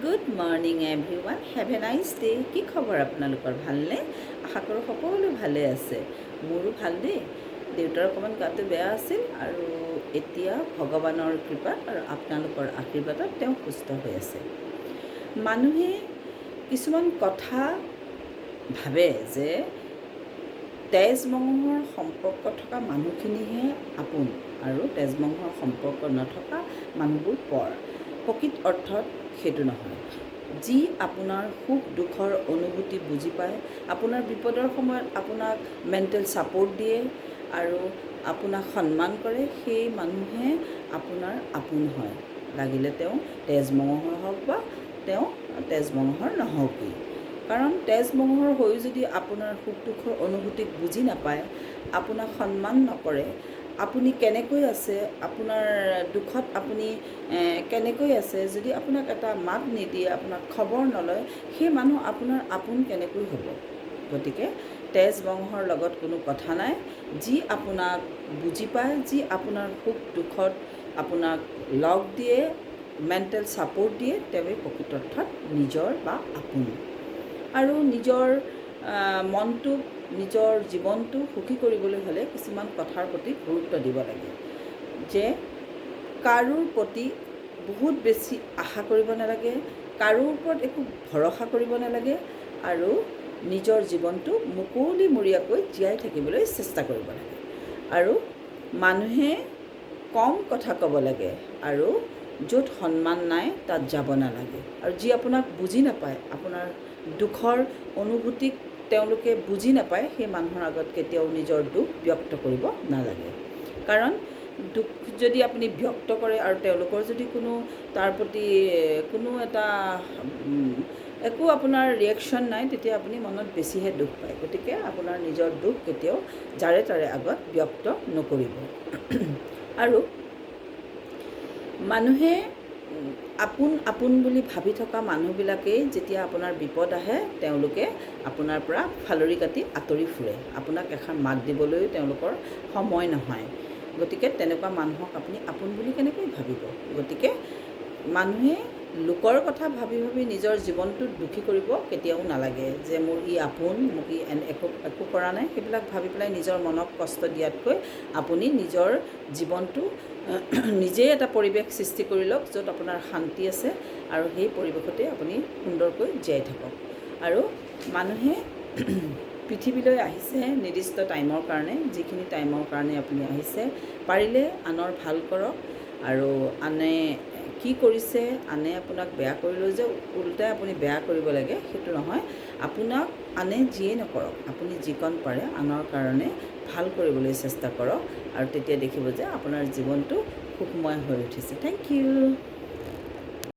Good morning everyone, have a nice day. কি খবৰ আপোনালোকৰ? ভালনে? আশা কৰোঁ সকলো ভালে আছে। মোৰো ভাল দেই। দেউতাৰ অকণমান গাটো বেয়া আছিল আৰু এতিয়া ভগৱানৰ কৃপাত আৰু আপোনালোকৰ আশীৰ্বাদত তেওঁ সুস্থ হৈ আছে। মানুহে কিছুমান কথা ভাবে যে তেজ মঙহৰ সম্পৰ্ক থকা মানুহখিনিহে আপোন আৰু তেজ মঙহৰ সম্পৰ্ক নথকা মানুহবোৰ পৰ। প্ৰকৃত অৰ্থত সেইটো নহয়। যি আপোনাৰ সুখ দুখৰ অনুভূতি বুজি পায়, আপোনাৰ বিপদৰ সময়ত আপোনাক মেণ্টেল ছাপৰ্ট দিয়ে আৰু আপোনাক সন্মান কৰে, সেই মানুহে আপোনাৰ আপোন হয়। লাগিলে তেওঁ তেজ মঙহৰ হওক বা তেওঁ তেজ মঙহৰ নহওকেই। কাৰণ তেজ মঙহৰ হৈও যদি আপোনাৰ সুখ দুখৰ অনুভূতিক বুজি নাপায়, আপোনাক সন্মান নকৰে, আপুনি কেনেকৈ আছে, আপোনাৰ দুখত আপুনি কেনেকৈ আছে, যদি আপোনাক এটা মাত নিদিয়ে, আপোনাক খবৰ নলয়, সেই মানুহ আপোনাৰ আপোন কেনেকৈ হ'ব? গতিকে তেজ মঙহৰ লগত কোনো কথা নাই। যি আপোনাক বুজি পায়, যি আপোনাৰ সুখ দুখত আপোনাক লগ দিয়ে, মেণ্টেল ছাপৰ্ট দিয়ে, তেওঁৱেই প্ৰকৃত অৰ্থত নিজৰ বা আপোন। আৰু নিজৰ মনটোক, নিজৰ জীৱনটো সুখী কৰিবলৈ হ'লে কিছুমান কথাৰ প্ৰতি গুৰুত্ব দিব লাগে। যে কাৰোৰ প্ৰতি বহুত বেছি আশা কৰিব নালাগে, কাৰোৰ ওপৰত একো ভৰসা কৰিব নালাগে আৰু নিজৰ জীৱনটো মুকলিমূৰীয়াকৈ জীয়াই থাকিবলৈ চেষ্টা কৰিব লাগে। আৰু মানুহে কম কথা ক'ব লাগে আৰু য'ত সন্মান নাই তাত যাব নালাগে। আৰু যি আপোনাক বুজি নাপায়, আপোনাৰ দুখৰ অনুভূতিক তেওঁলোকে বুজি নাপায়, সেই মানুহৰ আগত কেতিয়াও নিজৰ দুখ ব্যক্ত কৰিব নালাগে। কাৰণ দুখ যদি আপুনি ব্যক্ত কৰে আৰু তেওঁলোকৰ যদি কোনো তাৰ প্ৰতি কোনো এটা একো আপোনাৰ ৰিয়েকশ্যন নাই, তেতিয়া আপুনি মনত বেছিহে দুখ পায়। গতিকে আপোনাৰ নিজৰ দুখ কেতিয়াও যাৰে তাৰে আগত ব্যক্ত নকৰিব। আৰু মানুহে আপোন আপোন বুলি ভাবি থকা মানুহবিলাকেই যেতিয়া আপোনাৰ বিপদ আহে, তেওঁলোকে আপোনাৰ পৰা ফালৰি কাটি আঁতৰি ফুৰে। আপোনাক এষাৰ মাত দিবলৈও তেওঁলোকৰ সময় নহয়। গতিকে তেনেকুৱা মানুহক আপুনি আপোন বুলি কেনেকৈ ভাবিব? গতিকে মানুহে লোকৰ কথা ভাবি ভাবি নিজৰ জীৱনটোত দুখী কৰিব কেতিয়াও নালাগে। যে মোৰ ই আপোন, মোক ই একো কৰা নাই, সেইবিলাক ভাবি পেলাই নিজৰ মনক কষ্ট দিয়াতকৈ আপুনি নিজৰ জীৱনটো নিজেই এটা পৰিৱেশ সৃষ্টি কৰি লওক, য'ত আপোনাৰ শান্তি আছে আৰু সেই পৰিৱেশতে আপুনি সুন্দৰকৈ জীয়াই থাকক। আৰু মানুহে পৃথিৱীলৈ আহিছে নিৰ্দিষ্ট টাইমৰ কাৰণে। যিখিনি টাইমৰ কাৰণে আপুনি আহিছে, পাৰিলে আনৰ ভাল কৰক। আৰু আনে কি কৰিছে, আনে আপোনাক বেয়া কৰিলেও যে ওলোটাই আপুনি বেয়া কৰিব লাগে, সেইটো নহয়। আপোনাক আনে যিয়েই নকৰক, আপুনি যিকণ পাৰে আনৰ কাৰণে ভাল কৰিবলৈ চেষ্টা কৰক আৰু তেতিয়া দেখিব যে আপোনাৰ জীৱনটো সুখময় হৈ উঠিছে। Thank U.